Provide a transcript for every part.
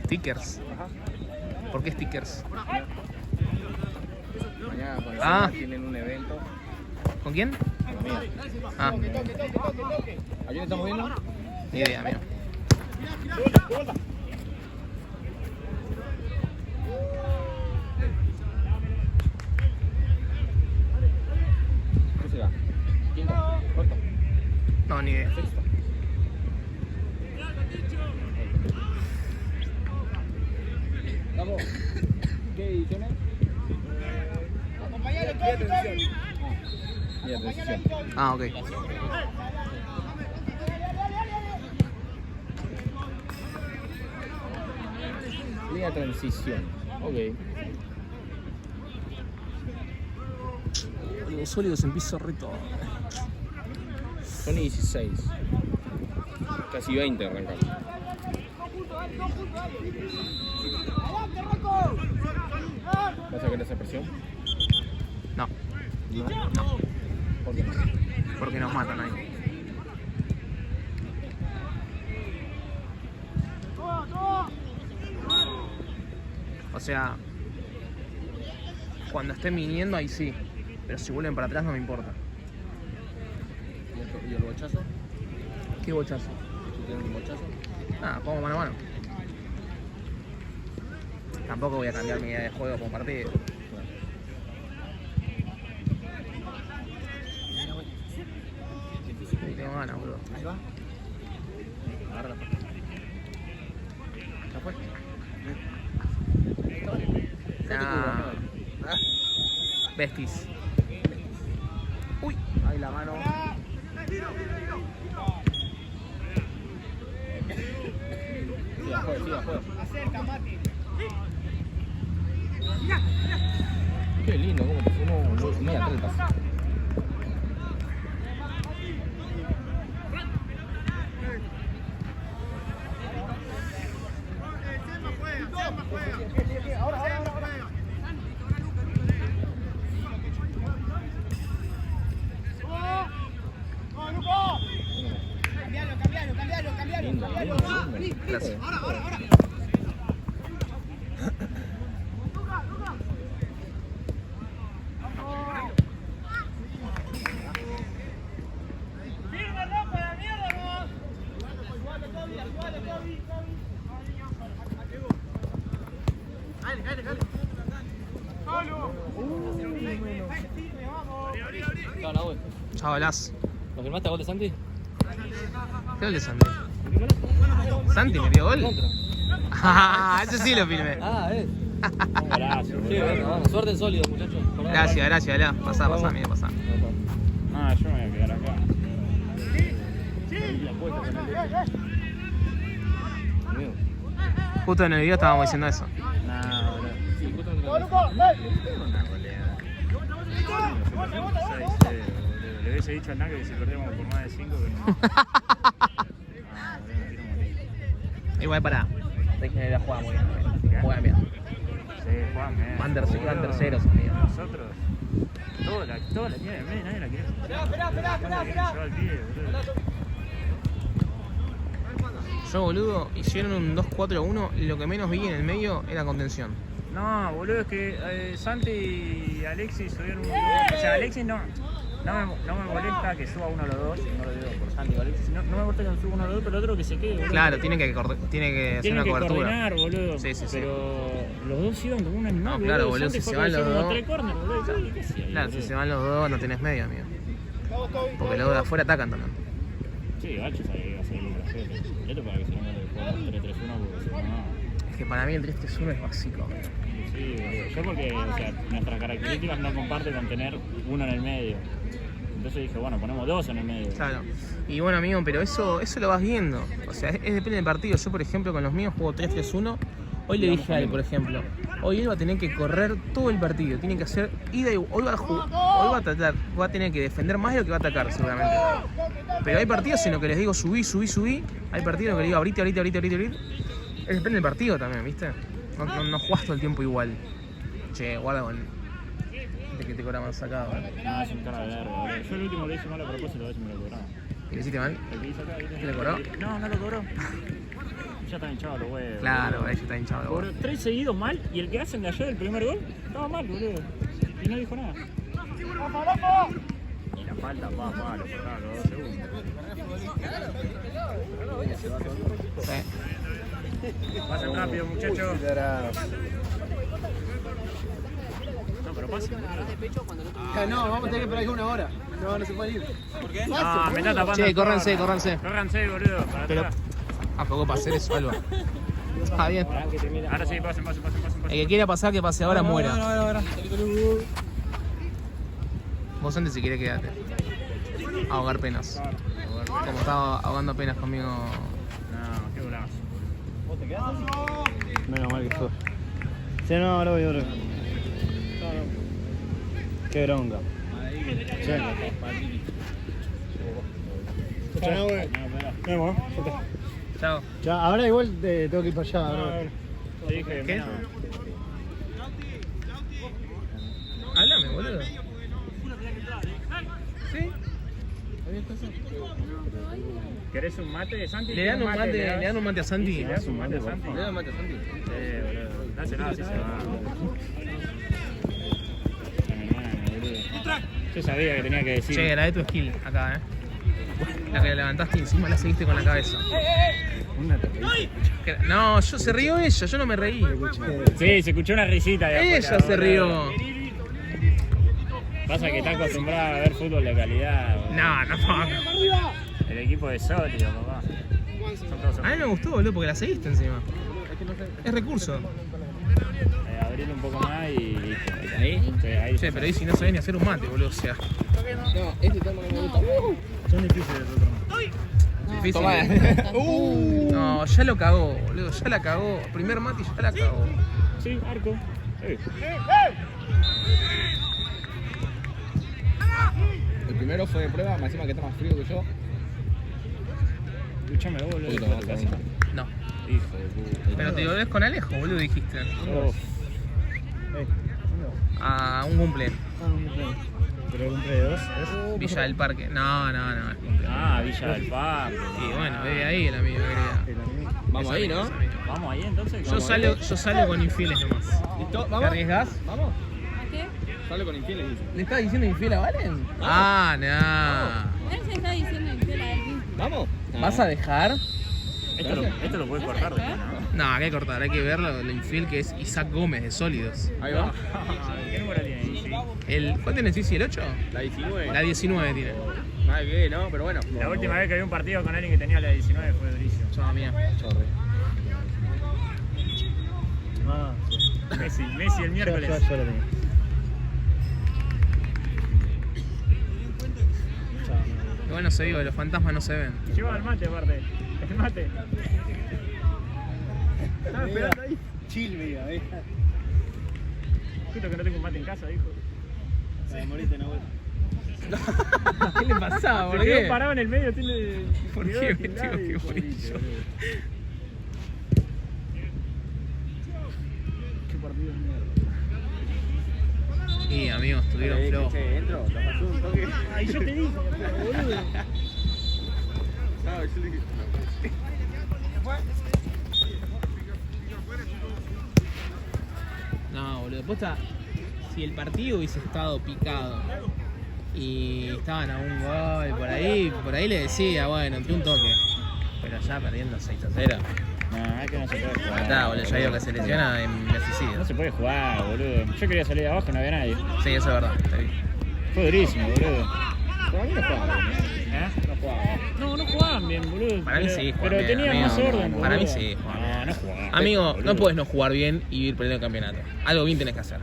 Stickers. Ajá. ¿Por qué stickers? Mañana con el Ah. tienen un evento. ¿Con quién? Con la mía. Ah, ¿A quién estamos viendo? ni idea, amigo. ¿Qué será? ¿Quinto? ¿Cuarto? No, ni idea. ¿Sexto? Vamos. ¿Qué ediciones? Mira, transición. Ah, ok. Liga transición. Ok. Los sólidos en piso reto. Son 16. Casi 20 arrancamos. ¿Vas a querer esa presión? No, No. ¿Por qué no? porque nos matan ahí. O sea, cuando estén viniendo ahí sí, pero si vuelven para atrás no me importa. ¿Y el bochazo? ¿Qué bochazo? ¿Si tienen un bochazo? Ah, como mano a mano. Tampoco voy a cambiar mi idea de juego por partido. Sí, tengo ganas, boludo. Ahí va. Agárrala. ¿Ya fue? Ah, besties. Uy, Ahí la mano. Siga, juega. Qué lindo, como te fuimos muy atrás del pase. Lindo. gracias. Chao, Nahuel. Chao, Las. ¿Lo firmaste a gol de Santi? ¿Qué gol de Santi? ¿Santi me dio gol? Ah, ese sí lo filmé. Gracias. Sí, bueno, suerte en sólido, muchachos. Gracias, Las. Pasá, amigo, pasá. Ah, yo me voy a quedar acá. Amigo. Justo en el video estábamos diciendo eso. Nah, boludo. Sí, justo en el- Una goleada. 6-0, boludo. Le hubiese dicho al Naco que si perdíamos por más de 5, pero no. Ah, boludo, me quiero morir. Igual pará. La jugada muy bien. Juegan bien. Sí, Juan, Van boludo. terceros, amigo. Nosotros, toda la línea de medio, nadie la quiere. Nadie quiere llevar al pie, boludo. Yo, boludo, hicieron un 2-4-1 y lo que menos vi en el medio era contención. No, boludo, es que Santi y Alexis subieron un... O sea, Alexis no me molesta que suba uno de los dos, no lo digo por Santi o Alexis, no me molesta que suba uno de los dos, pero el otro que se quede, boludo. Claro, tiene que hacer Tienen una que cobertura. coordinar, boludo. Sí. Pero los dos iban como un animal, No, claro, boludo. boludo, Santi si fue se a van los cabecear como dos- 3 corners, boludo. ¿Qué hacía ahí, Claro, si boludo? se van los dos no tenés medio, amigo. Porque los de afuera atacan también. Sí, Gacho sabía a seguir la gente. Esto para que se venga de jugar 3-3-1 porque si no... Es que para mí el 3-3-1 es básico. Sí, boludo. Yo porque, o sea, nuestras características no comparte con tener uno en el medio. Entonces dije, bueno, ponemos dos en el medio. Claro. Y bueno, amigo, pero eso lo vas viendo. O sea, es depende del partido. Yo, por ejemplo, con los míos juego 3-3-1. Hoy le dije a él, por ejemplo, hoy él va a tener que correr todo el partido. Tiene que hacer ida y hoy va a tratar, va a tener que defender más de lo que va a atacar, seguramente. Pero hay partidos en los que les digo subí. Hay partidos en los que les digo abrite. Es depende del partido también, ¿viste? No jugás todo el tiempo igual. Che, guarda con... De que te cobra más sacado, No, es un cara de verga, boludo. Yo el último le hice mal a propósito, a ver si me lo cobraba. ¿Y le hiciste mal? El que hizo acá, ¿viste? ¿Qué le cobró? No lo cobró. ya están hinchados los huevos. Claro, boludo. ahí está hinchado. los Por huevos. 3 seguidos mal y el que hacen de ayer el primer gol estaba mal, boludo. Y no dijo nada. Y la falta, lo cortaron los 2 segundos. Sí. Pasen rápido, muchachos. No, pero pasen. No, vamos a tener que esperar aquí 1 hora. No se puede ir. ¿Por qué? No, me está tapando. Che, el córranse, torno. córranse. Córranse, boludo. Para Pero atrás. a poco para hacer eso, Alba. Está bien. Ahora sí, pasen. El que quiera pasar, que pase ahora, muera. Vos antes si querés quedate. Ahogar penas. Como estaba ahogando penas conmigo. No, qué golazo. Menos mal que fue. Sí, no, ahora voy. Qué bronca. Chao. Ya, ahora igual tengo que ir para allá. Ahora. Te dije, ¿Qué? no. Háblame, boludo. ¿Sí? ¿Querés un mate, Santi? ¿Le dan un mate, das? ¿le dan un mate a Santi? ¿Le das un mate, Santi? ¿Le dan un mate a Santi? Boludo. Dáselo, así se va. Yo sabía que tenía que decir. Che, grabé tu skill acá, La que levantaste y encima la seguiste con la cabeza. No, se rió ella, yo no me reí. Sí, se escuchó una risita de afuera, Ella se boludo. rió. Pasa que está acostumbrada a ver fútbol de calidad. Boludo. No. El equipo es sólido, papá. Son todos A mí me gustó, boludo, porque la seguiste encima. Es recurso. Abrirle un poco más y listo. ¿Ahí? Sí, ahí. Che, pero ahí si no sabés ni hacer un mate, boludo, o sea. No, este tema no me gusta. Son difíciles los otros. Difícil. No, ya lo cagó, boludo, ya la cagó. Primer mate y ya la cagó. Sí, arco. El primero fue de prueba, más encima que está más frío que yo. Escuchame, boludo. Puta, más Casi. No. Hijo de puta. Pero te volvés con Alejo, boludo, dijiste. Uf. A un cumple. Pero cumple 2. Villa del Parque. No, es cumple. Ah, Villa del Parque. Y bueno, ve ahí el amigo, querida. Vamos ahí, ¿no? Vamos ahí entonces. Yo salgo con infieles nomás. ¿Listo? ¿Te ¿Vamos? arriesgás? ¿Vamos? ¿A qué? Sale con infieles, dice. ¿Le estás diciendo infiel a Valen? Ah, no. Él se está diciendo infiel a él mismo. ¿Vamos? ¿Vas a dejar? Esto lo puedes cortar después, ¿no? No, hay que cortar, hay que ver lo infiel que es Isaac Gómez de Sólidos. Ahí va. ¿Qué número tiene ahí? ¿Cuál tenés, Cici? ¿El 8? La 19. La 19 tiene. Nada que ver, ¿no? Pero bueno. La última vez que vi un partido con alguien que tenía la 19 fue durísimo. Chao, mía. Chorre. Messi el miércoles. Yo lo tengo. Igual no se vive, los fantasmas no se ven. Lleva el mate aparte. El mate. Estaba esperando ahí. Chill, mira, Justo que no tengo un mate en casa, dijo. Se moriste, no vuelta. ¿Qué le pasaba? ¿Por Se quedó qué? parado en el medio, tiene. ¿Por quedó qué de me lado tengo y- que morir yo? Qué partido de mierda. Y amigos, estuvieron flojos. Che, entro. Lo pasó un toque. Ay, yo te dije, boludo. No, yo dije. No, boludo, posta, si el partido hubiese estado picado y estaban a un gol por ahí le decía, bueno, entre un toque. Pero ya perdiendo 6-0. No, es que no se puede jugar. Está, boludo, ya digo que se lesiona en No suicidio. se puede jugar, boludo. Yo quería salir de abajo y no había nadie. Sí, eso es verdad, está bien. Fue durísimo, boludo. Para mí no jugaban bien. ¿Eh? No jugaban. No jugaban bien, boludo. Para mí Pero- sí, jugaban Pero bien, tenían amigo. más orden, boludo. Para mí sí, jugaban bien. No jugaban. Amigo, boludo. no puedes no jugar bien y ir perdiendo el campeonato. Algo bien tenés que hacer.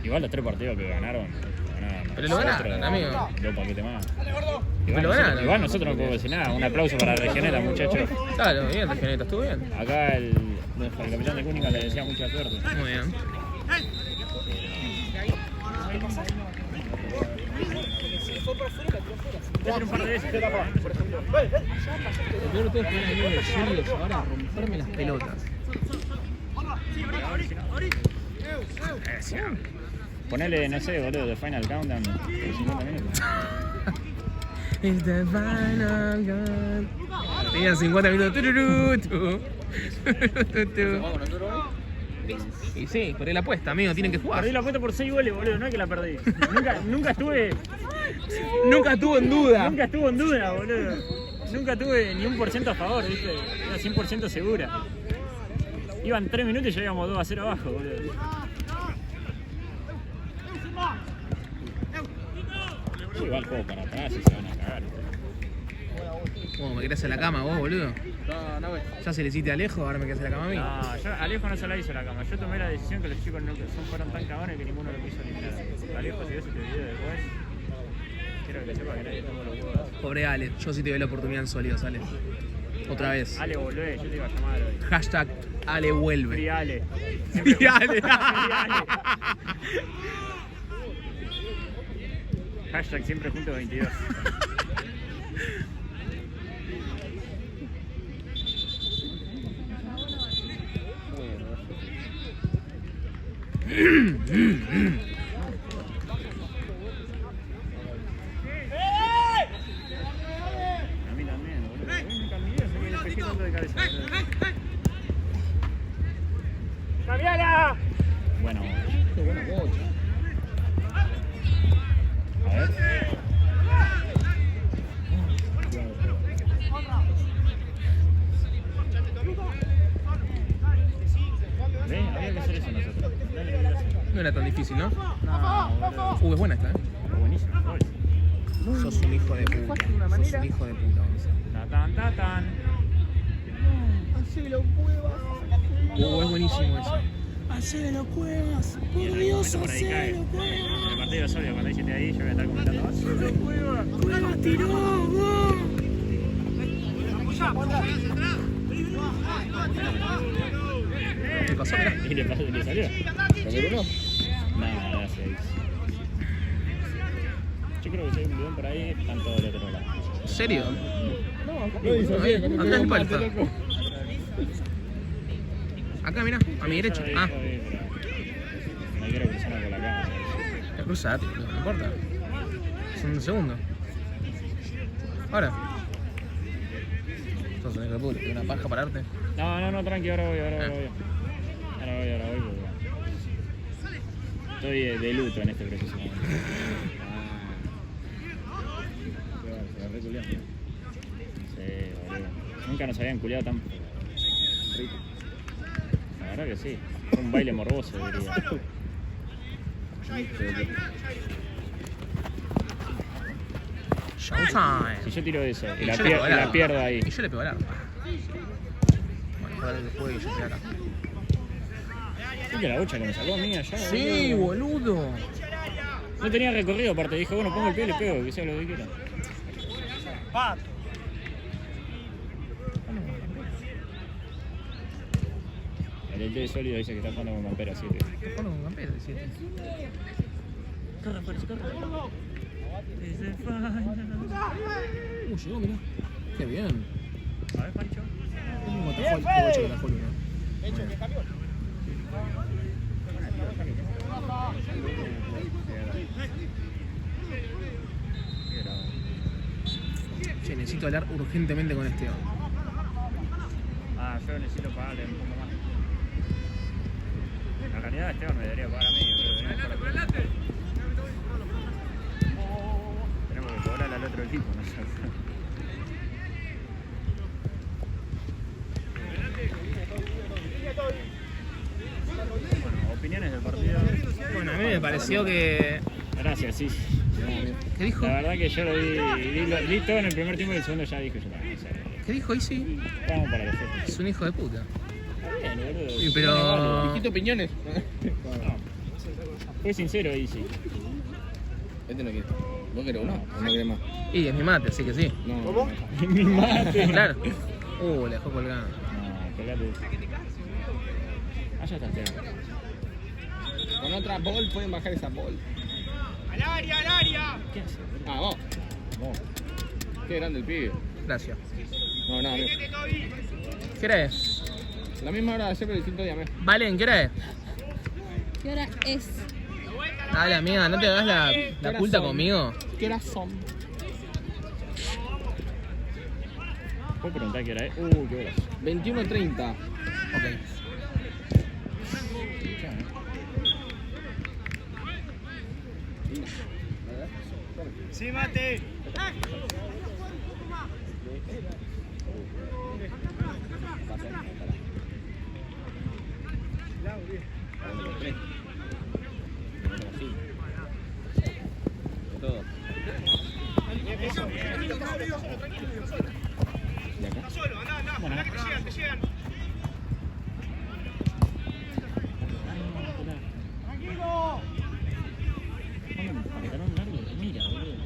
Igual los 3 partidos que ganaron. Pero lo ganaron, amigo. 2 paquetes más. Pero lo nosotros- ganaron. Igual nosotros no podemos decir nada. Un aplauso para Regioneta, muchachos. Claro, bien, Regioneta, estuvo bien. Acá el capitán de Cúnica le decía mucha suerte. Muy bien. Voy a hacer un par de veces. Por ejemplo. Lo peor de todo es que van a venir de serios ahora a romperme las pelotas. Ponele, no sé, boludo, de Final Countdown por 50 minutos. It's the final gun. Tenían 50 minutos. Tururú, tu. Y sí, perdí la apuesta, amigo, tienen que jugar. Perdí la apuesta por 6 goles, boludo, no es que la perdí. Nunca estuve en duda. Nunca estuvo en duda, boludo. Nunca tuve ni 1% a favor, ¿viste? Era 100% segura. Iban 3 minutos y ya íbamos 2-0 abajo, boludo. Igual juego para atrás y se van a cagar. ¿Cómo me querés hacer la cama vos, boludo? No, güey. Ya se le hiciste a Alejo, ahora me querés hacer la cama a mí. No, yo a Alejo no se la hizo la cama. Yo tomé la decisión que los chicos no fueron tan cagones que ninguno lo quiso eliminar. Alejo, si ves este video después, quiero que sepa que nadie tomó los huevos. Pobre Ale, yo sí te doy la oportunidad en sólidos, Ale. Otra vez. Ale, volvé, yo te iba a llamar hoy. Hashtag Ale vuelve. Free Ale. Free Ale. Hashtag siempre junto 22. A mí también, boludo. Nunca en mi vida se me despejé tanto de cabeza. ¡Cambiala! Bueno. Qué buena bocha. A ver. ¿Ves? Había que hacer eso nosotros. Dale, que lo hacer. No era tan difícil, ¿no? No, boludo. Es buena esta, Pero buenísimo, gol. Sos un hijo de puta. Sos un hijo de puta, Tatán, tatán. es buenísimo eso. Hacelo, cuevas. Y en algún momento por ahí cae. En el partido solo, cuando hay 7 ahí, yo voy a estar comentando. ¡Hacelo, cuevas! Cuevas tiró, gol. ¿Qué pasó? Mirá. ¿Y le pasó? ¿Le salió? ¿Pero no? No, gracias. Yo creo que si hay un bidón por ahí, están todos del otro lado. ¿En serio? No dice así, como Acá que en mate, Palpa. loco. Acá, mirá, a mi derecha. Ah, No quiero cruzar por la cama. cruzate, no importa. Son un segundo. Ahora. Sos un hijo de puta, ¿tenés una paja para darte? No, tranqui, ahora voy. Ahora voy, porque estoy de luto en este preciso momento. Se agarré culiando. Sí, boludo. Nunca nos habían culiado tan rico. La verdad que sí. Fue un baile morboso, diría. Showtime. Si yo tiro eso y Y la, yo le pego al la arma. pierdo ahí. Y yo le pego al arma. Bueno, jugar el juego y yo estoy acá. ¿Viste la bocha que me sacó mía ya? Sí, boludo. No tenía recorrido aparte. Dije, bueno, pongo el pie y le pego, que sea lo que quiera. El de sólido dice que está jugando con Campera 7. Bueno, un campero, decís. Corre, Fuerza, corre. Llegó, mirá. Qué bien. A ver, Pancho. ¿Cómo atajó el coche de la columna? Che, necesito hablar urgentemente con Esteban. Ah, yo necesito pagarle un poco más. En realidad Esteban me debería pagar a mí, pero deberíamos pagar a ti. Tenemos que cobrarle al otro equipo, ¿no? Bueno, opiniones del partido. Bueno, a mí me pareció que... Gracias, sí. ¿Qué dijo? La verdad que yo lo vi todo en el primer tiempo y el segundo ya dije yo también. O sea, ¿Qué dijo Easy? vamos para los otros. Es un hijo de puta. Bien, boludo. Sí, pero... Dijiste opiniones. Fue sincero, Easy. Este no quiere. ¿Vos querés uno? ¿O no querés más? Y es mi mate, así que sí. No. ¿Cómo? Mi mate. Claro. Le dejó colgando. No, pegate. Allá está el tema. Con otra ball pueden bajar esa ball. ¡Al área! ¿Qué hace? Ah, vos. Vos. Qué grande el pibe. Gracias. No, amigo. ¿Qué eres? La misma hora de ayer, pero distinto día, mes. Valen, ¿qué eres? ¿Qué hora es? Dale, amiga, ¿no te hagas la culta conmigo? ¿Qué horas son? Después preguntá qué hora es. Qué horas. 21:30. Ok. Sí, Mate. Todo. Pantalón largo, mira, boludo.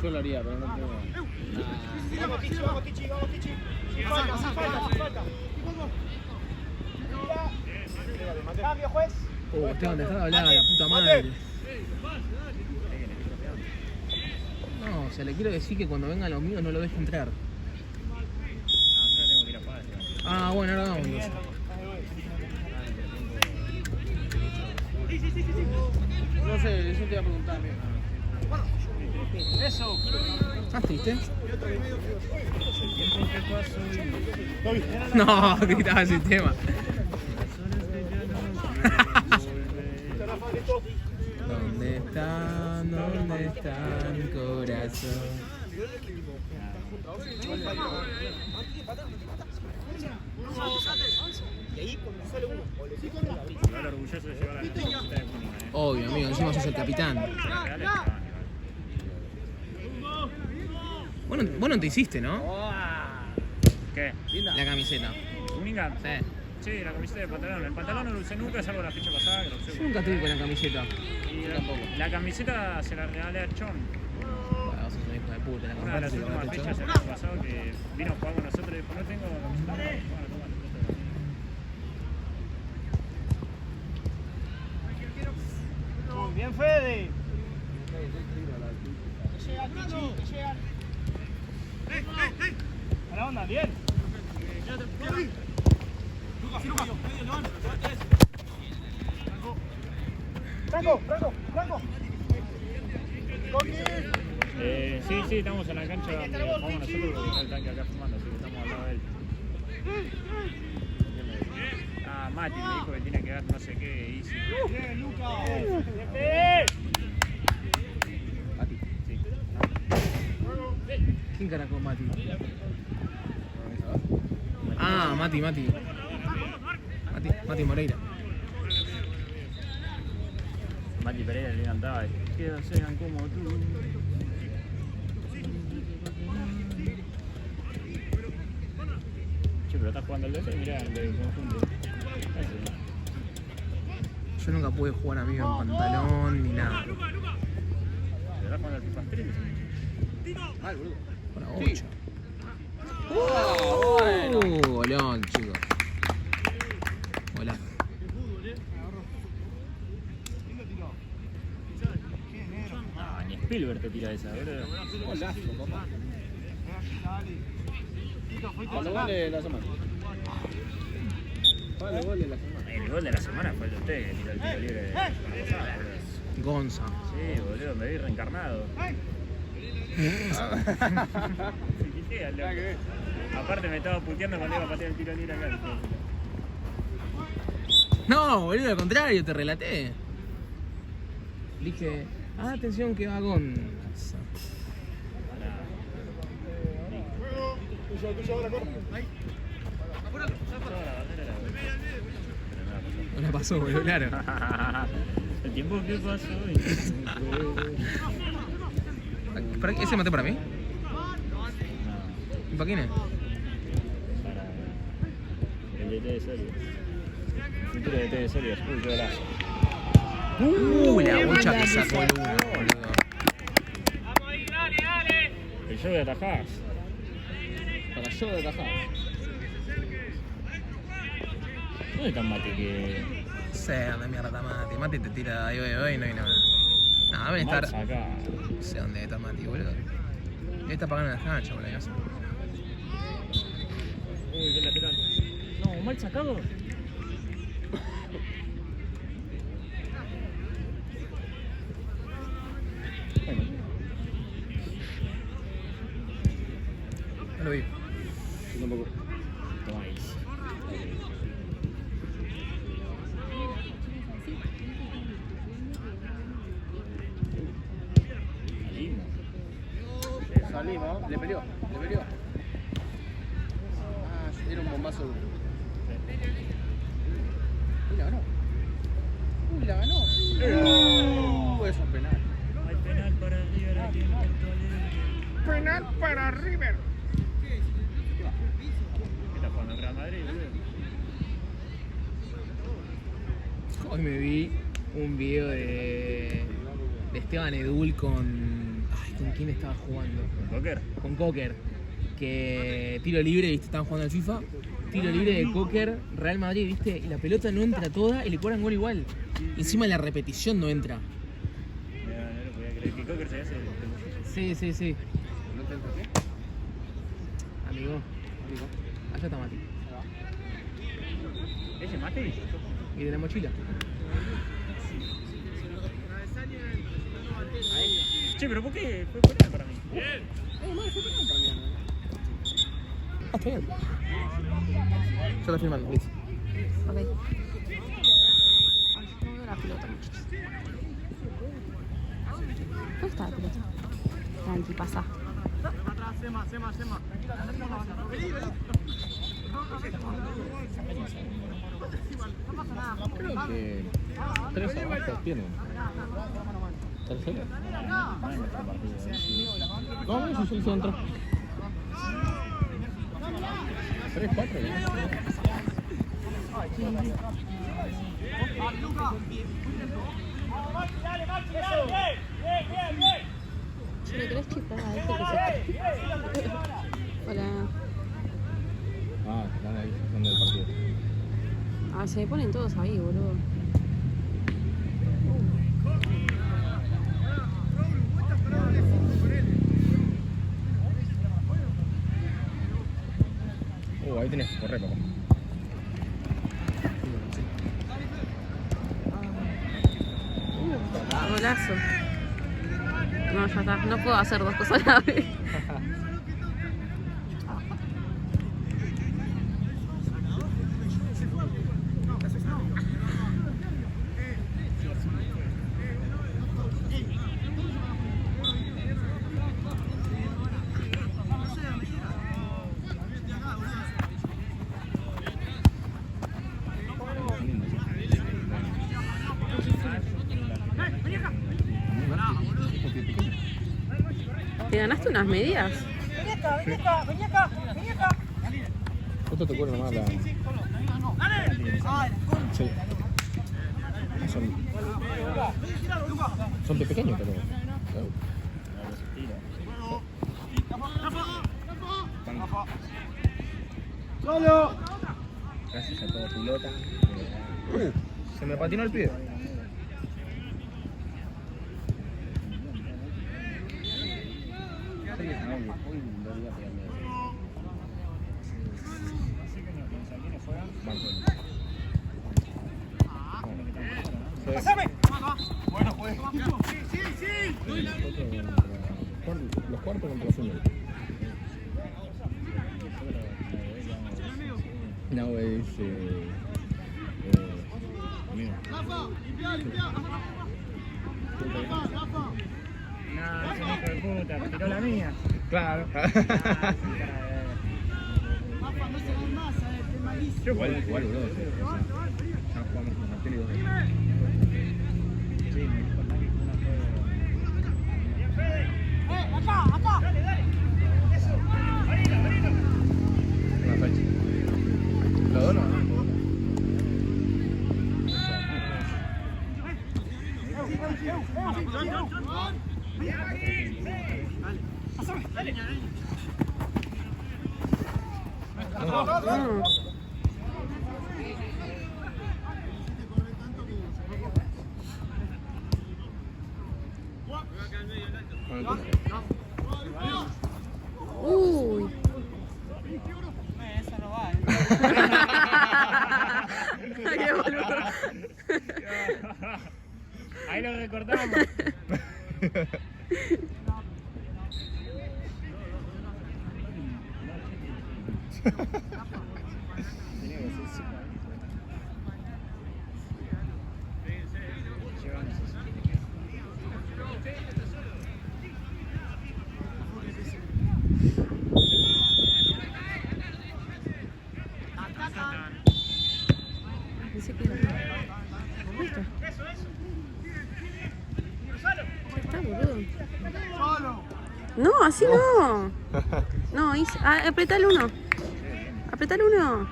Yo lo haría, pero no tengo. Vamos, Tichi, vamos, Tichi, vamos, Tichi. Sin falta, sin falta, sin falta. Cambio, juez. Esteban, dejá de hablar, la puta madre. No, o sea, le quiero decir que cuando vengan los míos no lo deje entrar. Yo tengo que ir a jugar. Ah, bueno, ahora vamos. No sé, eso te iba a preguntar a mí. Eso. ¿Estás triste? ¿Qué pasó? No, gritaba el sistema. ¿Dónde está mi corazón? Igual orgulloso de llevar a la camiseta de Múnich, Obvio, amigo, encima sos el capitán. Bueno, vos no te hiciste, ¿no? ¿Qué? La camiseta. ¿Única? Sí. Sí, la camiseta de pantalón. El pantalón no lo usé nunca, salvo la fecha pasada que lo usé. Yo nunca tuve con la camiseta. Y la camiseta se la regalé a Chon. Bueno, vos sos un hijo de puta, la Una de las compraste y últimas la fechas el año pasado que vino a jugar con nosotros y dijo, no tengo camiseta. Bueno, toma. Bien, Fede. Que llegan, Tichi, que llegan. A la onda, bien. Franco, Franco, Franco. Sí, estamos en la cancha donde jugamos nosotros porque está el tanque acá fumando, así que estamos al lado de él. Ah, Mati me dijo que tiene que dar no sé qué, easy. Bien, Lucas. Mati, sí. ¿Quién carajo Mati? Ah, Mati Moreira. Mati Pereira le cantaba, que sean como tú. Che, pero estás jugando el DF, mirá, el del conjunto. Yo nunca pude jugar amigo en pantalón ni nada. ¿Pero estás jugando el FIFA 3? Mal, boludo. Con la 8. Golón, chicos. Hola. Ah, ni Spielberg te tira esa, boludo. Golazo, papá. Cuando gole la semana. ¿Cuál es el gol de la semana? El gol de la semana fue el de usted que tiró el tiro libre de la pasada, boludo. Gonza. Sí, boludo, me vi reencarnado. Qué loco. Aparte me estaba puteando cuando iba a patear el tiro libre acá. No, boludo, al contrario, te relaté. Dije, atención que va Gonza. No la pasó, boludo, claro. El tiempo que pasó. ¿Para qué? ¿Ese maté para mí? ¿Y para quién es? Para el DT de Soria. El futuro DT de Soria. Uy, qué golazo. La bocha que sacó Luna, boludo. El show de atajadas. Para yo de tajada. ¿Dónde está Mati que...? Sé dónde mierda está Mati. Mati te tira ahí hoy, no hay nada. No, deben estar. Acá. No sé dónde está Mati, boludo. Debe estar pagando las canchas, boludo. No sé. Uy, qué lateral. No, mal sacado. No lo vi. Yo tampoco. Toma ahí. Salimos, le peleó. Ah, era un bombazo. La ganó. La ganó. Eso es penal. Hay penal para River aquí en Porto Alegre. Penal para River. ¿Qué está jugando el Real Madrid, boludo? Hoy me vi un video de Esteban Edul con... Ay, ¿con quién estaba jugando? ¿Cocker? Con Cocker. Que tiro libre, ¿viste? Estaban jugando al FIFA. Tiro libre de Cocker, Real Madrid, ¿viste? Y la pelota no entra toda y le cobran gol igual. Y encima la repetición no entra. No lo podía creer que Cocker se hace. Sí. ¿No te entra qué? Amigo, allá está Mati. ¿Ese mate? Y de la mochila. Che, pero ¿por qué fue penal para mí? Ah, está bien. Yo lo firmando, listo. Ok. Ay, no veo la pelota, muchachos. ¿Dónde está la pelota? Tranqui, pasa. Creo que 3 abajo tienen. ¿Tercero? No, eso es el centro. 3, 4. Che, ¿le querés chipar a este que se... Hola. Ah, están ahí haciendo el partido. Ah, se me ponen todos ahí, boludo. Ahí tenés que correr, papá. Golazo. No, ya está. No puedo hacer dos cosas a la vez. ¿Te ganaste unas medias? Justo te ocurre nomás la... Sí. Son pequeños, pero... ¡Solo! Gracias a todo pilota. Se me patinó el pie. Bueno, pues. Los cuartos contra Señor. No, es... amigo. No, ese hijo de puta, tiró la mía. Claro. Igual, bro. Ya jugamos con Martín y vos. Sí, me dijo nadie que una Una fecha. ¿Lo dono? Uy. Qué boludo. Ahí lo recortamos. Pensé que era. ¿Listo? Está boludo. No, así no. No, apretá el 1. Apretá el 1.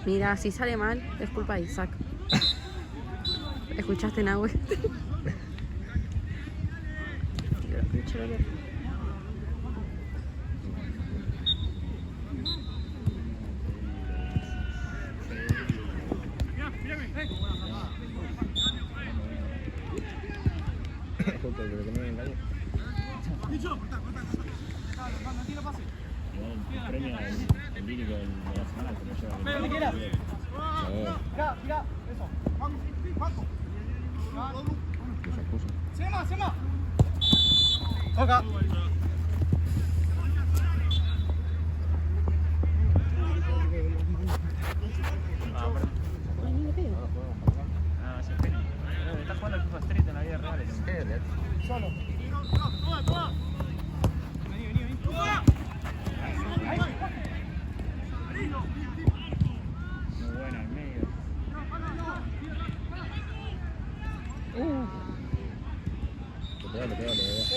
Mira, si sale mal, es culpa de Isaac. ¿Escuchaste, Nahue? El premio el lírico de la semana que me lleva. Mirá, eso. Juanjo. Sema. Toca. Ay, ni lo veo. Ah, sí, pena. Estás jugando al FIFA Street en la vida real. Solo. Muy buena, al medio.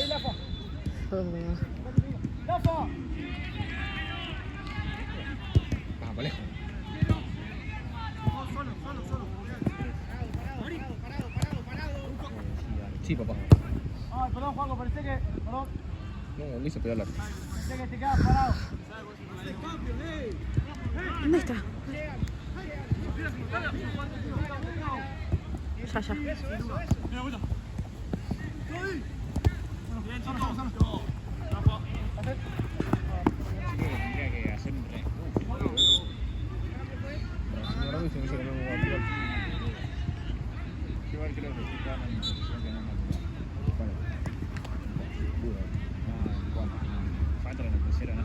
Lafa. Oh. Lafa. Parejo. Sí, papá. Ay, perdón, Juanjo, pensé que. Perdón. No, listo, pegarla. Pensé que te quedas parado. ¿Dónde está? Ya. Tendría que hacer un re. Igual creo que sí están en posición que no es natural. Falta en el crucero, ¿no?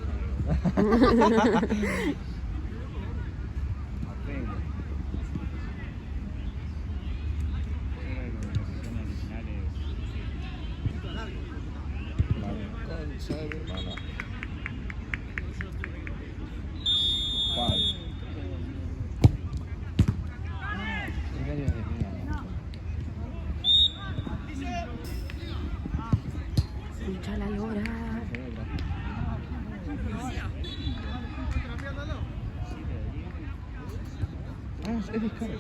Escucha la lora. Es descarga.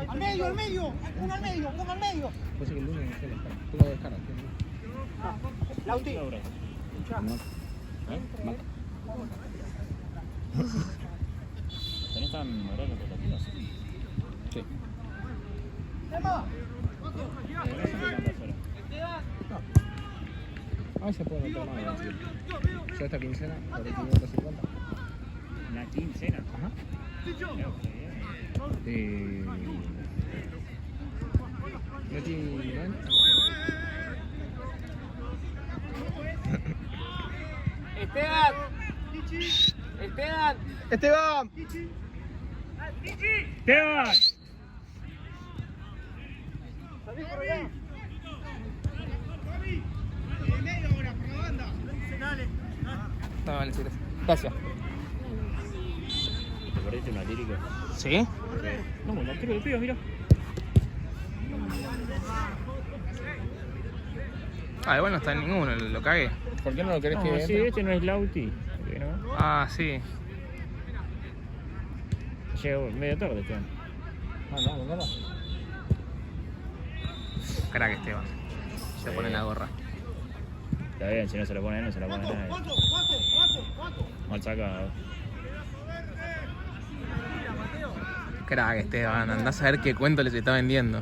Al medio. Uno al medio. Puede ser que el lunes no sea descarga. Tú lo descargas. Lauti. ¿Tenés tan horarios rotativos? Sí. Sema. A veces puedo meter más. Yo esta quincena, por 550. ¿Una quincena? Ajá. Metí 90. Esteban. ¡Esteban! Salí por allá. No, vale, sí, gracias. ¿Te perdiste una lírica? ¿Sí? No, la tiro de pibas, mira. Ah, igual no está en ninguno, lo cagué. ¿Por qué no lo querés No, que sí, entre? este no es Lauti. ¿No? Ah, sí. Llegó medio tarde este año. No. Crack Esteban. Se pone la gorra. Está bien, si no se lo pone él, no se lo pone nadie. Mal sacado. Crack Esteban, andás a ver qué cuento les está vendiendo.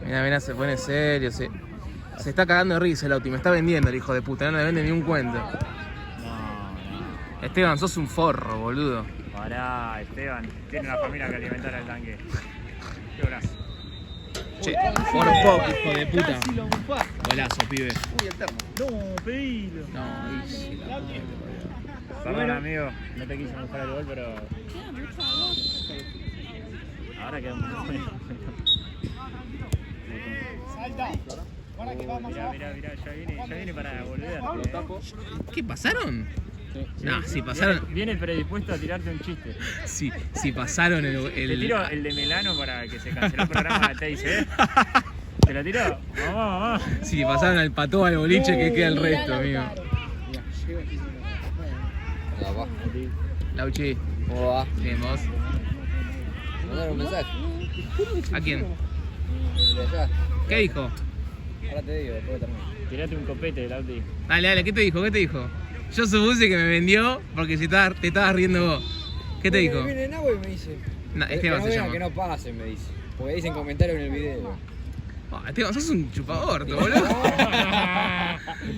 Mira, se pone serio, se está cagando de risa el Auti, me está vendiendo el hijo de puta, no le vende ni un cuento. No. Esteban, sos un forro, boludo. Pará, Esteban. Tiene una familia que alimentar al tanque. Qué brazo. Che, por poco, hijo de puta. Golazo, pibe. Uy, el termo. No, pedilo. No, hice la mierda. Perdón, amigo. No te quise buscar el gol, pero. Ahora queda un poco. Mirá, ya viene para volver. ¿Qué pasaron? No, si pasaron. Viene predispuesto a tirarte un chiste. Si pasaron Te tiro el de Melano para que se canceló el programa de Teis, ¿eh? ¿Te lo tiro? Vamos. Si pasaron al pató al boliche, que queda el resto, amigo. Lauchi, ¿Cómo va? bien, vos. Mandar un mensaje. ¿A quién? De allá. ¿Qué dijo? Ahora te digo, después termino. Tirate un copete, Lauti. Dale, ¿qué te dijo? Yo supuse que me vendió porque te estabas riendo vos. ¿Qué te dijo? Viene en agua y me dice. No, que Esteban no se vean, llama. que no pasen, me dice. Porque dicen comentarios en el video. Esteban, sos un chupador, boludo.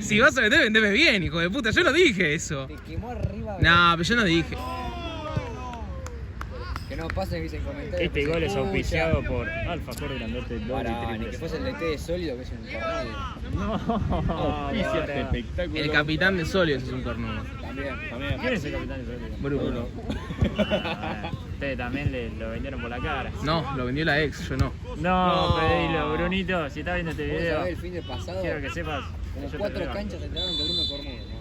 Si vas a vender, vendeme bien, hijo de puta. Yo no dije eso. Te quemó arriba. No, pero yo no dije. Que no pasen, dicen comentarios. Este gol es auspiciado por Alfa Jorge Grandote. Para, ni que fuese el DT de sólido, que es un tornado. No, Auspicia este espectáculo. El capitán de Solio es un cornudo. También. ¿Quién es el capitán de Sólido? Bruno. Ustedes también lo vendieron por la cara. No, lo vendió la ex, yo no. No, pedilo, Brunito, si estás viendo este Vos video, sabés, el fin de pasado, quiero que sepas. como yo te 4 pego. canchas entraron de Bruno Cornudo.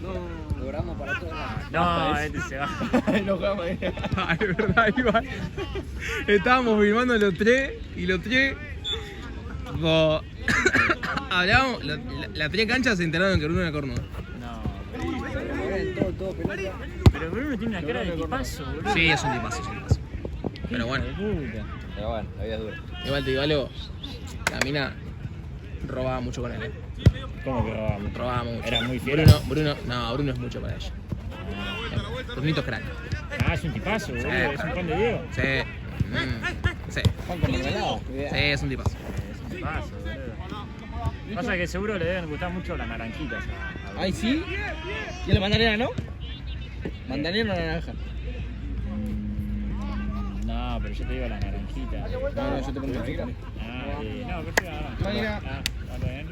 No. Lo grabamos para todos lados. No, este se va. Enojamos ahí. Ah, es verdad, igual. Estábamos filmando los tres y los tres. Hablábamos, las tres canchas se enteraron que Bruno era cornudo. No, Todo pelota. pero Bruno tiene una cara de tipazo, boludo. Sí, es un tipazo. Pero bueno, Hijo de puta. Pero bueno, la vida es dura. igual te digo algo. La mina robaba mucho con él, ¿Cómo que robamos? Robaba mucho. Era muy fiel. Bruno es mucho para ella. Brunito es crack. Ah, es un tipazo, boludo. Es un pan de Diego. Sí. Sí. Juan con Mermelada. Sí, es un tipazo. Es un tipazo, boludo. Pasa que seguro le deben gustar mucho las naranjitas. Ay, sí. ¿Y la mandarina no? ¿Mandarina o naranja? No, pero yo te digo las naranjitas. No, yo te pongo naranja. Ah, no, perfecto. No, mira. ¿Está bien?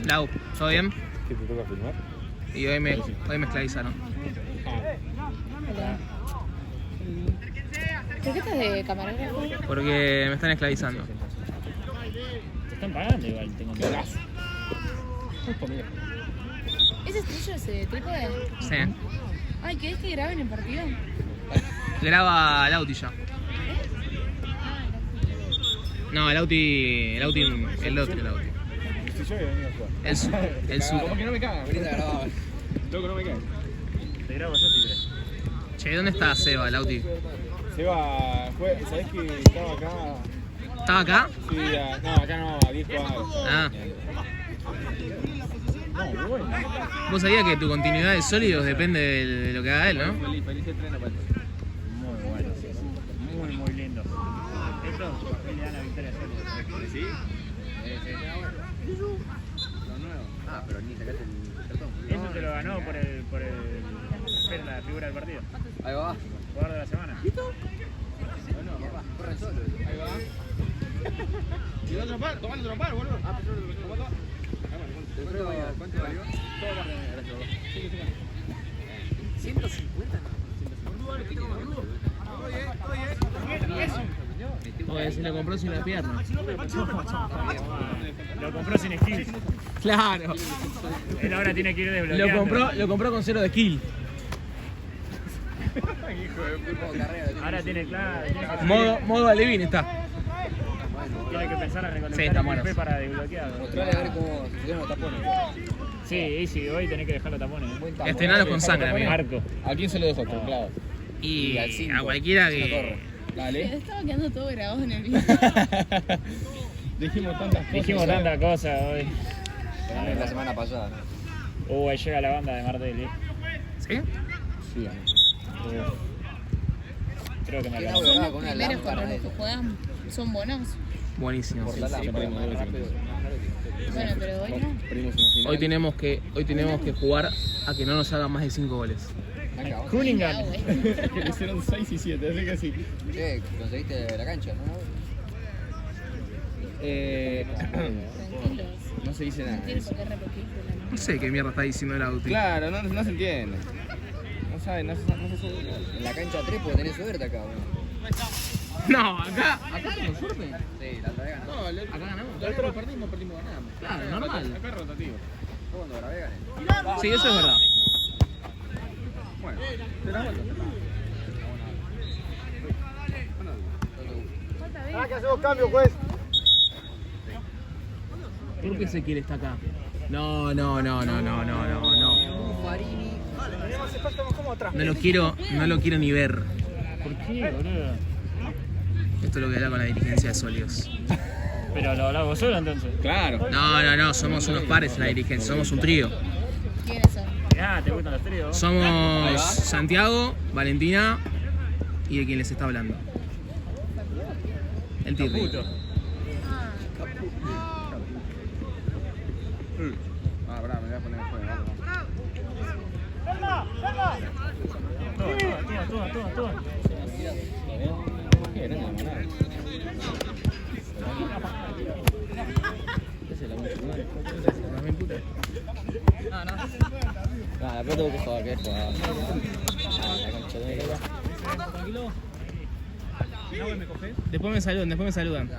Lau, ¿todo bien? ¿Qué te toca filmar? Y hoy me esclavizaron. ¿Por qué estás de camarógrafo? Porque me están esclavizando. Te están pagando igual, tengo entendido. ¿Ese es tuyo, ese trípode? Sí. Ay, ¿querés que graben el partido? Graba Lauti ya. No, el Lauti. El otro Lauti. Si yo había venido a jugar. El su. Como que no me cagan. Ahorita grababa. Loco, no me cagan. Te grabo yo si querés. Che, ¿dónde está Seba, Lauti? Seba, ¿sabés que estaba acá? ¿Estaba acá? Sí, no, acá no, a 10 cuadras. Ah. Vos sabías que tu continuidad de sólidos depende de lo que haga él, ¿no? Feliz estreno para ti. Muy bueno, sí. Muy lindo. Esto le dan la victoria sólida. ¿Sí? Lo nuevo. Ah, pero ni sacaste el cartón. Eso te lo ganó por el la figura del partido. Ahí va. Jugador de la semana. Bueno, papá, corre solo. Ahí va. ¿Y el otro par? Tomando otro par, boludo. Ah, pero ¿cuánto valió? Todo más gracias, boludo. 150. Oye, se lo compró sin la pierna. Lo compró sin skills. Claro. Él ahora tiene que ir desbloqueando. Lo compró con 0 de skill. Ahora tiene claro. Modo Alevín está. Tiene que pensar a recolectar Sí, está bueno. XP para desbloquear. Mostrale a ver cómo se hicieron los tapones. Sí, sí, hoy tenés que dejar los tapones. Estrenalos con sangre, amigo. Marco. ¿A quién se lo dejó? Claro. Y al cinco. a cualquiera Es una que. Dale. Estaba quedando todo grabado en el video. Dijimos tantas cosas. Dijimos tantas cosas hoy. La semana pasada. Ahí llega la banda de Martelli. ¿Sí? Sí, Creo que me ¿Quién acabo. habla? Son los con una primeros lámpara contra los que juegan. Son buenos. Buenísimo. Por la lámpara, más rápido. Bueno, pero hoy no. Perdimos una final. Hoy tenemos que jugar a que no nos hagan más de 5 goles. Cunningham. Que le hicieron 6 y 7, así que sí. Che, conseguiste la cancha, ¿no? No se dice nada. No sé qué mierda está diciendo el auto. Claro, no se entiende. No sabe, no se sabe. En la cancha 3 porque tenés suerte acá, ¿no? No, acá tenemos suerte. Sí, la otra vez ganamos. No, Acá ganamos. pero perdimos, ganamos. Claro, normal. Acá es rotativo. Yo cuando grabé gané. Sí, eso es verdad. Bueno, te la vuelta. Que hacemos cambio, juez. ¿Por qué Ezequiel está acá? No. Farini. Tenemos espacio como atrás. No lo quiero ni ver. ¿Por qué, boludo? Esto es lo que habla con la dirigencia de Solios. Pero lo hablaba vos solo entonces. Claro. No, somos unos pares en la dirigencia, somos un trío. ¿Quiénes son? Ah, ¿te gustan los tríos? Somos Santiago, Valentina y de quien les está hablando. El Tirri. Puto. Pará, me voy a poner el juego. Toma. ¿Qué? No, Después tengo que jugar, La cancha de Después me saludan.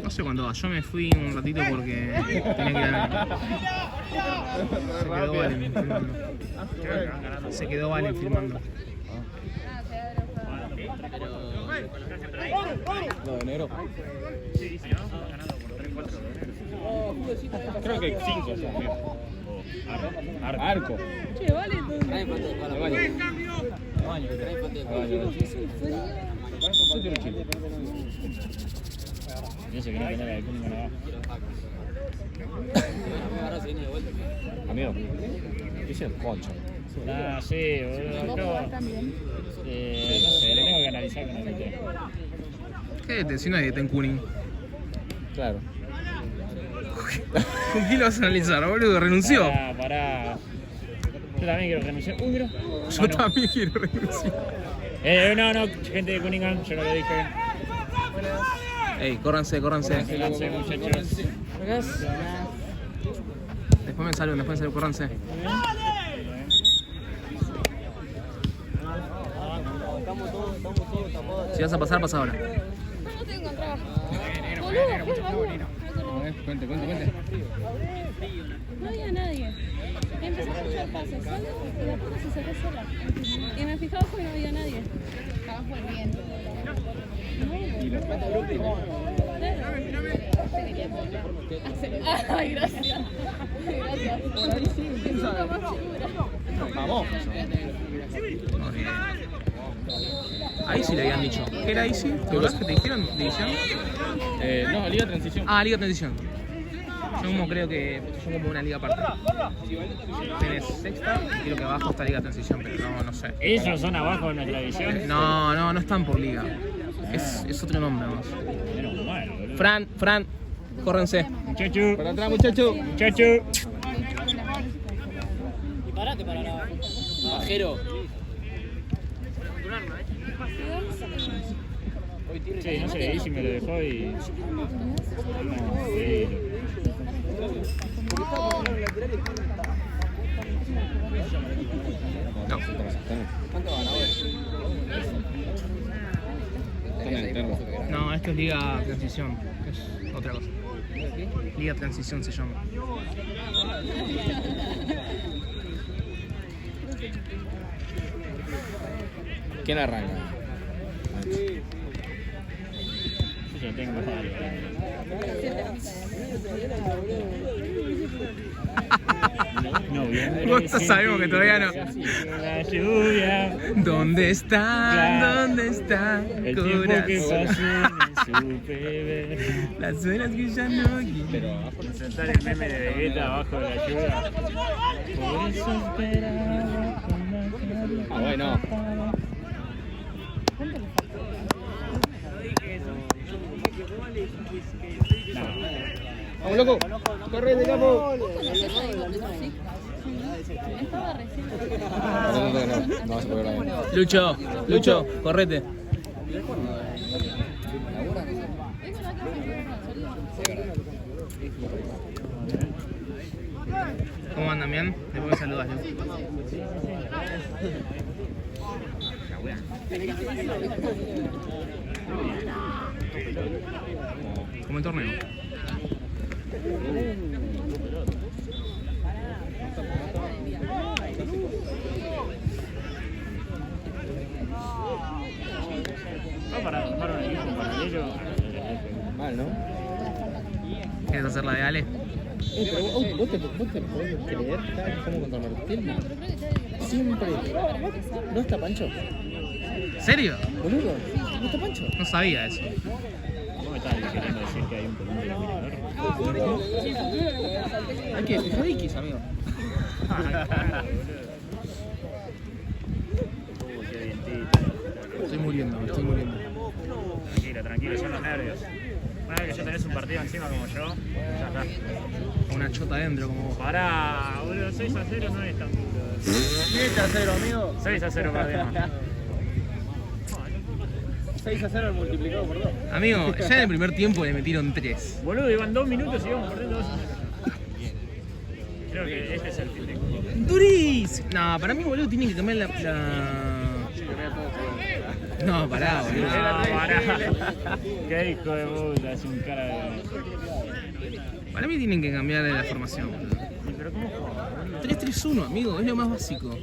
No sé cuándo va, yo me fui un ratito porque tenía que ir a... Se quedó Valen filmando. No, de negro. Creo que 5 ya. Arco. Che, vale. Trae foto de baño. Trae foto de baño. Dice que no tenía la de Cunningham abajo. Ahora se viene de vuelta. Amigo. Dice concha. Ah, sí, boludo. ¿Vos jugás también? No sé, lo tengo que analizar con el DT. ¿Qué detención hay de Ten Kuning? Claro. ¿Con quién lo vas a analizar, boludo? ¿Renunció? Pará. Yo también quiero renunciar. Mira. Yo también quiero renunciar. No, gente de Cunningham, yo no lo dije. Ey, córranse. Gracias, muchachos. Después me saludan, córranse. Si vas a pasar, pasa ahora. No tengo trabajo. Boludo, Cuente. no había nadie. Empecé a escuchar pasos solo y la puerta se cerró sola. Y me fijaba abajo y no había nadie. Estabas volviendo. Ay, gracias. Vamos. Ahí sí le habían dicho. ¿Qué era Easy? ¿Te acordás que te dijeron? ¿División? No, Liga Transición. Ah, Liga Transición. Yo como creo que son como una liga aparte. Tenés sexta y creo que abajo está Liga Transición, pero no sé. ¿Ellos son abajo de nuestra división? No están por liga. Es otro nombre más. Menos mal, boludo. Fran, córrense. Muchacho. Para atrás, muchacho. Muchacho. Y parate para la... Bajero. Sí, no sé, Easy me lo dejó y... No, sí. No. ¿Cuánto van ahora? No, esto es Liga Transición, que es otra cosa. Liga Transición se llama. ¿Quién arranca? Yo ya tengo varios. Noviembre. Nosotros sabemos que todavía no. La lluvia. ¿Dónde está? Claro. ¿Dónde está? El tiempo que Corazón? pasó en el supe ver. Las horas que ya no quiero. Pero Presentar el meme de Vegeta abajo de la lluvia. Por eso esperaba con la carita. Ah, bueno. Vamos, loco. Corre de capo. ¿Vos conocés a Igor de Music? Estaba recién. No vas a poder grabar. Lucho, correte. Es verdad que hace ¿Cómo andan? ¿Bien? Después me saludas, Lu. Como el torneo. No, para armar un equipo paralelo. Mal, ¿no? ¿Quieres hacer la de Ale? Pero vos te podés creer cada vez que jugamos contra Martel. Siempre. ¿No está Pancho? ¿Serio? Boludo, ¿no está Pancho? No sabía eso. ¿Cómo me estás queriendo decir que hay un column de mirador? Hay que fijar X, amigo. Qué dientito. Estoy muriendo. Tranquilo, tranquilo, son los nervios. Una vez que ya tenés un partido encima como yo, ya está. Una chota adentro como vos. Pará, boludo, 6-0 no es tan duro. 7-0, amigo. 6-0 perdemos. 6-0 multiplicado por 2. Amigo, ya en el primer tiempo le metieron 3. Boludo, iban 2 minutos y íbamos perdiendo 2-0. Creo que este es el fin de culo. ¡Durís! No, para mí, boludo, tienen que cambiar la... No, pará, boludo. Ah, pará. Qué hijo de puta, es un cara de... Para mí tienen que cambiar la formación, boludo. ¿Pero cómo juega? 3-3-1, amigo, es lo más básico.